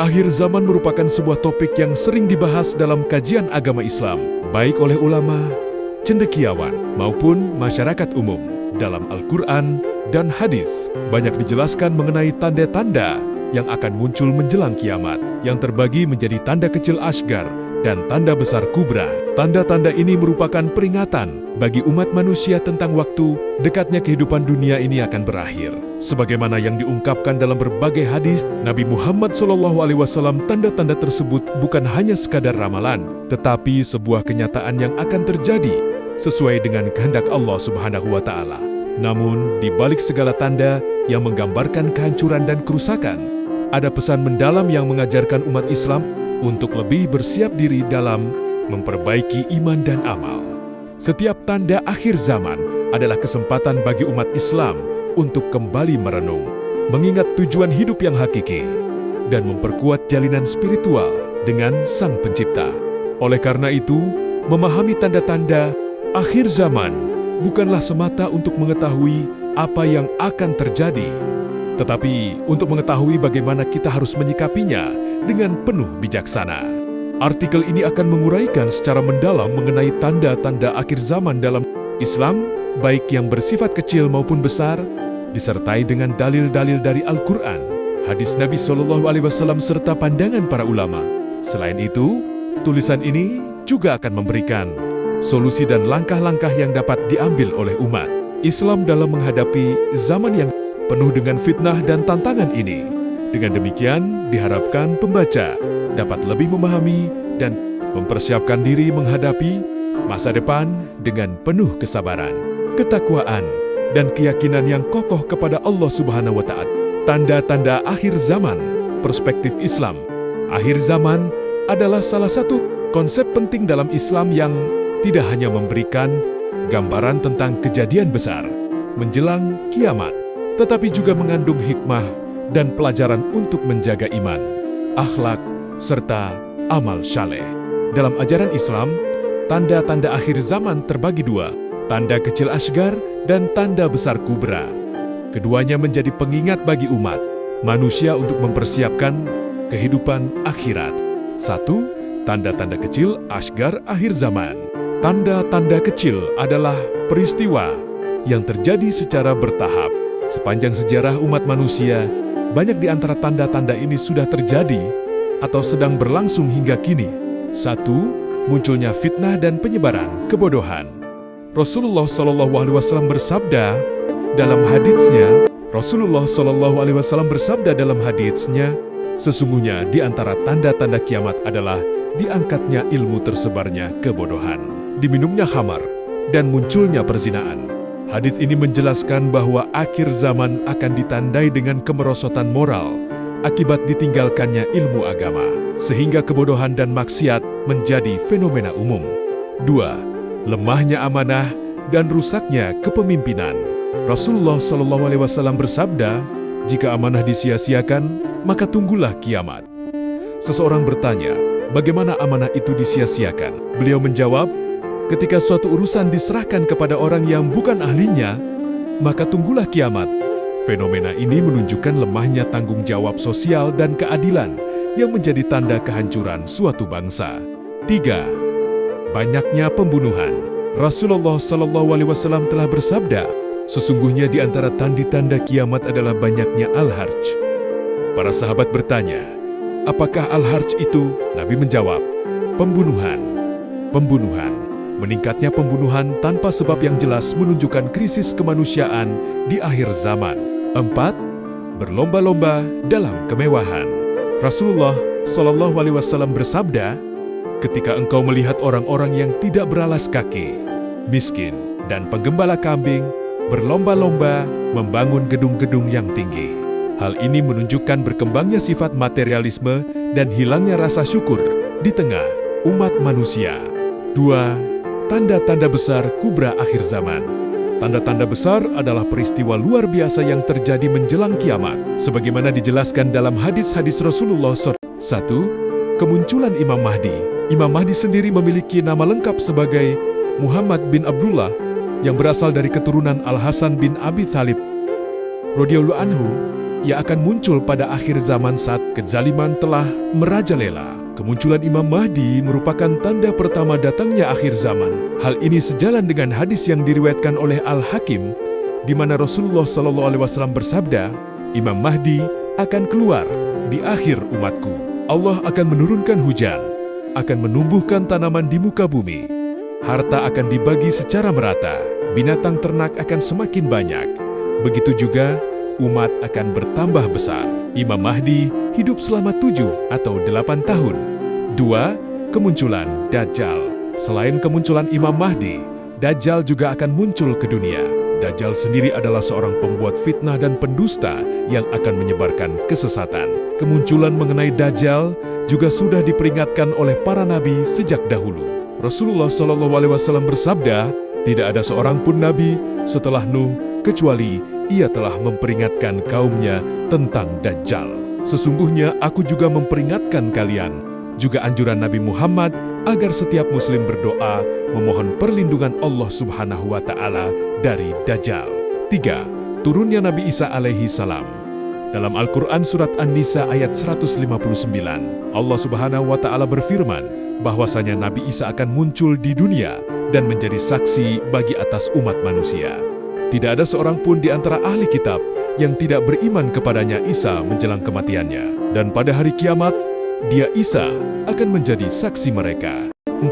Akhir zaman merupakan sebuah topik yang sering dibahas dalam kajian agama Islam, baik oleh ulama, cendekiawan, maupun masyarakat umum. Dalam Al-Quran dan hadis, banyak dijelaskan mengenai tanda-tanda yang akan muncul menjelang kiamat, yang terbagi menjadi tanda kecil Asgar dan tanda besar Kubra. Tanda-tanda ini merupakan peringatan bagi umat manusia tentang waktu dekatnya kehidupan dunia ini akan berakhir. Sebagaimana yang diungkapkan dalam berbagai hadis Nabi Muhammad SAW, tanda-tanda tersebut bukan hanya sekadar ramalan, tetapi sebuah kenyataan yang akan terjadi sesuai dengan kehendak Allah Subhanahu wa Ta'ala. Namun, di balik segala tanda yang menggambarkan kehancuran dan kerusakan, ada pesan mendalam yang mengajarkan umat Islam untuk lebih bersiap diri dalam memperbaiki iman dan amal. Setiap tanda akhir zaman adalah kesempatan bagi umat Islam untuk kembali merenung, mengingat tujuan hidup yang hakiki, dan memperkuat jalinan spiritual dengan Sang Pencipta. Oleh karena itu, memahami tanda-tanda akhir zaman bukanlah semata untuk mengetahui apa yang akan terjadi, tetapi untuk mengetahui bagaimana kita harus menyikapinya dengan penuh bijaksana. Artikel ini akan menguraikan secara mendalam mengenai tanda-tanda akhir zaman dalam Islam, baik yang bersifat kecil maupun besar, disertai dengan dalil-dalil dari Al-Quran, hadis Nabi SAW, serta pandangan para ulama. Selain itu, tulisan ini juga akan memberikan solusi dan langkah-langkah yang dapat diambil oleh umat Islam dalam menghadapi zaman yang penuh dengan fitnah dan tantangan ini. Dengan demikian, diharapkan pembaca dapat lebih memahami dan mempersiapkan diri menghadapi masa depan dengan penuh kesabaran, ketakwaan, dan keyakinan yang kokoh kepada Allah Subhanahu wa Ta'ala. Tanda-tanda akhir zaman, perspektif Islam. Akhir zaman adalah salah satu konsep penting dalam Islam yang tidak hanya memberikan gambaran tentang kejadian besar menjelang kiamat, tetapi juga mengandung hikmah dan pelajaran untuk menjaga iman, akhlak, serta amal saleh. Dalam ajaran Islam, tanda-tanda akhir zaman terbagi dua, tanda kecil Asgar dan tanda besar Kubra. Keduanya menjadi pengingat bagi umat manusia untuk mempersiapkan kehidupan akhirat. 1. Tanda-tanda kecil Asgar akhir zaman. Tanda-tanda kecil adalah peristiwa yang terjadi secara bertahap. Sepanjang sejarah umat manusia, banyak di antara tanda-tanda ini sudah terjadi atau sedang berlangsung hingga kini. 1. Munculnya fitnah dan penyebaran kebodohan. Rasulullah SAW bersabda dalam haditsnya, sesungguhnya di antara tanda-tanda kiamat adalah diangkatnya ilmu, tersebarnya kebodohan, diminumnya khamar, dan munculnya perzinaan. Hadits ini menjelaskan bahwa akhir zaman akan ditandai dengan kemerosotan moral akibat ditinggalkannya ilmu agama, sehingga kebodohan dan maksiat menjadi fenomena umum. 2. Lemahnya amanah dan rusaknya kepemimpinan. Rasulullah SAW bersabda, jika amanah disia-siakan, maka tunggulah kiamat. Seseorang bertanya, bagaimana amanah itu disia-siakan? Beliau menjawab, ketika suatu urusan diserahkan kepada orang yang bukan ahlinya, maka tunggulah kiamat. Fenomena ini menunjukkan lemahnya tanggung jawab sosial dan keadilan yang menjadi tanda kehancuran suatu bangsa. 3. Banyaknya pembunuhan. Rasulullah SAW telah bersabda, sesungguhnya di antara tanda-tanda kiamat adalah banyaknya al-harj. Para sahabat bertanya, apakah al-harj itu? Nabi menjawab, pembunuhan. Meningkatnya pembunuhan tanpa sebab yang jelas menunjukkan krisis kemanusiaan di akhir zaman. 4. Berlomba-lomba dalam kemewahan. Rasulullah SAW bersabda, ketika engkau melihat orang-orang yang tidak beralas kaki, miskin, dan penggembala kambing berlomba-lomba membangun gedung-gedung yang tinggi. Hal ini menunjukkan berkembangnya sifat materialisme dan hilangnya rasa syukur di tengah umat manusia. 2. Tanda-tanda besar Kubra akhir zaman. Tanda-tanda besar adalah peristiwa luar biasa yang terjadi menjelang kiamat, sebagaimana dijelaskan dalam hadis-hadis Rasulullah SAW. 1. Kemunculan Imam Mahdi. Imam Mahdi sendiri memiliki nama lengkap sebagai Muhammad bin Abdullah, yang berasal dari keturunan Al-Hasan bin Abi Thalib radhiyallahu anhu, ia akan muncul pada akhir zaman saat kezaliman telah merajalela. Kemunculan Imam Mahdi merupakan tanda pertama datangnya akhir zaman. Hal ini sejalan dengan hadis yang diriwayatkan oleh Al-Hakim, di mana Rasulullah SAW bersabda, Imam Mahdi akan keluar di akhir umatku. Allah akan menurunkan hujan, akan menumbuhkan tanaman di muka bumi. Harta akan dibagi secara merata, binatang ternak akan semakin banyak. Begitu juga umat akan bertambah besar. Imam Mahdi hidup selama 7 atau 8 tahun. 2. Kemunculan Dajjal. Selain kemunculan Imam Mahdi, Dajjal juga akan muncul ke dunia. Dajjal sendiri adalah seorang pembuat fitnah dan pendusta yang akan menyebarkan kesesatan. Kemunculan mengenai Dajjal juga sudah diperingatkan oleh para nabi sejak dahulu. Rasulullah SAW bersabda, tidak ada seorang pun nabi setelah Nuh kecuali ia telah memperingatkan kaumnya tentang Dajjal. Sesungguhnya aku juga memperingatkan kalian. Juga anjuran Nabi Muhammad agar setiap muslim berdoa memohon perlindungan Allah Subhanahu wa Ta'ala dari Dajjal. 3. Turunnya Nabi Isa alaihi salam. Dalam Al-Quran Surat An-Nisa ayat 159, Allah Subhanahu wa Ta'ala berfirman bahwasanya Nabi Isa akan muncul di dunia dan menjadi saksi bagi atas umat manusia. Tidak ada seorang pun di antara ahli kitab yang tidak beriman kepadanya Isa menjelang kematiannya. Dan pada hari kiamat, dia Isa akan menjadi saksi mereka. 4.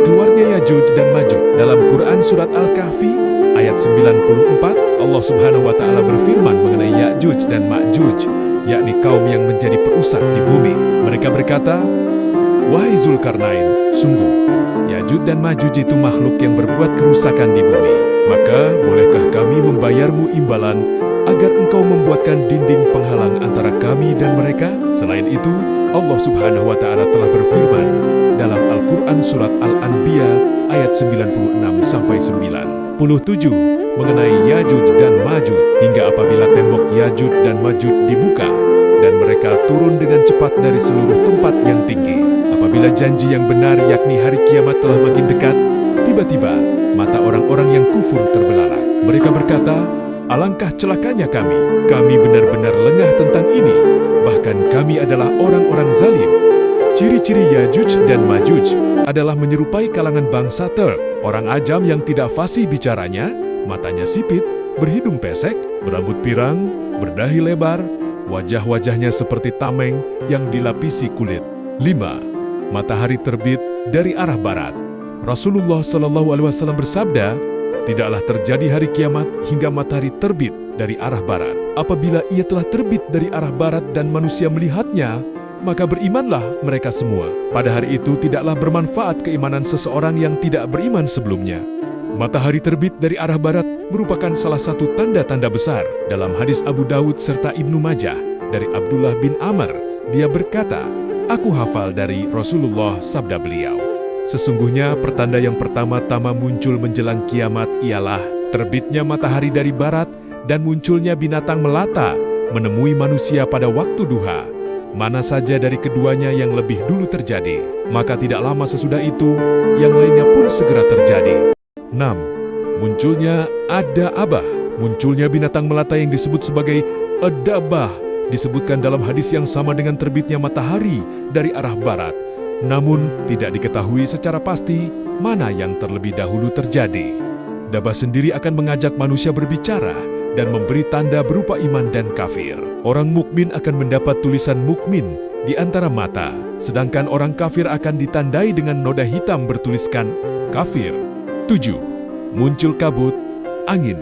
Keluarnya Yajuj dan Majuj. Dalam Quran Surat Al-Kahfi ayat 94, Allah Subhanahu wa Ta'ala berfirman mengenai Yajuj dan Majuj, yakni kaum yang menjadi perusak di bumi. Mereka berkata, wahai Zulkarnain, sungguh Yajuj dan Majuj itu makhluk yang berbuat kerusakan di bumi. Maka bolehkah kami membayarmu imbalan agar engkau membuatkan dinding penghalang antara kami dan mereka? Selain itu, Allah Subhanahu wa Ta'ala telah berfirman dalam Al-Quran Surat Al-Anbiya ayat 96-97 mengenai Yajuj dan Majuj, hingga apabila tembok Yajuj dan Majuj dibuka dan mereka turun dengan cepat dari seluruh tempat yang tinggi. Apabila janji yang benar yakni hari kiamat telah makin dekat, tiba-tiba mata orang-orang yang kufur terbelalak. Mereka berkata, alangkah celakanya kami benar-benar lengah tentang ini, bahkan kami adalah orang-orang zalim. Ciri-ciri Yajuj dan Majuj adalah menyerupai kalangan bangsa Turk, orang ajam yang tidak fasih bicaranya, matanya sipit, berhidung pesek, berambut pirang, berdahi lebar, wajah-wajahnya seperti tameng yang dilapisi kulit. 5. Matahari terbit dari arah barat. Rasulullah SAW bersabda, tidaklah terjadi hari kiamat hingga matahari terbit dari arah barat. Apabila ia telah terbit dari arah barat dan manusia melihatnya, maka berimanlah mereka semua. Pada hari itu tidaklah bermanfaat keimanan seseorang yang tidak beriman sebelumnya. Matahari terbit dari arah barat merupakan salah satu tanda-tanda besar. Dalam hadis Abu Dawud serta Ibnu Majah dari Abdullah bin Amr, dia berkata, aku hafal dari Rasulullah sabda beliau, sesungguhnya pertanda yang pertama-tama muncul menjelang kiamat ialah terbitnya matahari dari barat dan munculnya binatang melata menemui manusia pada waktu duha. Mana saja dari keduanya yang lebih dulu terjadi, maka tidak lama sesudah itu, yang lainnya pun segera terjadi. 6. Munculnya Ada-abah. Munculnya binatang melata yang disebut sebagai Adabah disebutkan dalam hadis yang sama dengan terbitnya matahari dari arah barat. Namun, tidak diketahui secara pasti mana yang terlebih dahulu terjadi. Dabah sendiri akan mengajak manusia berbicara dan memberi tanda berupa iman dan kafir. Orang mukmin akan mendapat tulisan mukmin di antara mata, sedangkan orang kafir akan ditandai dengan noda hitam bertuliskan kafir. 7. Muncul kabut, angin,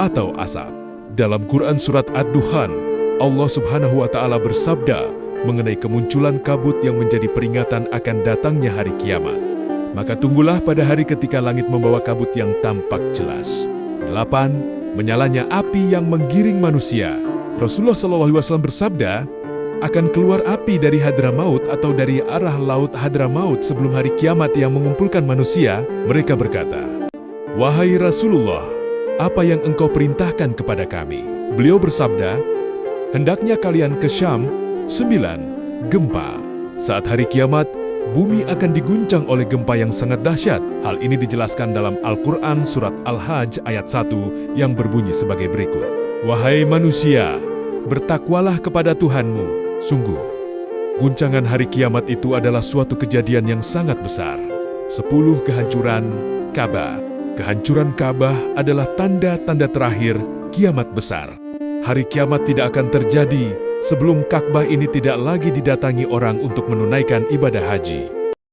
atau asap. Dalam Quran Surat Ad-Duhan, Allah Subhanahu wa Ta'ala bersabda mengenai kemunculan kabut yang menjadi peringatan akan datangnya hari kiamat. Maka tunggulah pada hari ketika langit membawa kabut yang tampak jelas. 8. Menyalanya api yang menggiring manusia. Rasulullah SAW bersabda, akan keluar api dari Hadramaut atau dari arah laut Hadramaut sebelum hari kiamat yang mengumpulkan manusia. Mereka berkata, wahai Rasulullah, apa yang engkau perintahkan kepada kami? Beliau bersabda, hendaknya kalian ke Syam. 9. Gempa. Saat hari kiamat, bumi akan diguncang oleh gempa yang sangat dahsyat. Hal ini dijelaskan dalam Al-Quran Surat Al-Hajj ayat 1 yang berbunyi sebagai berikut. Wahai manusia, bertakwalah kepada Tuhanmu. Sungguh, guncangan hari kiamat itu adalah suatu kejadian yang sangat besar. 10 kehancuran Ka'bah. Kehancuran Ka'bah adalah tanda-tanda terakhir kiamat besar. Hari kiamat tidak akan terjadi sebelum Ka'bah ini tidak lagi didatangi orang untuk menunaikan ibadah haji.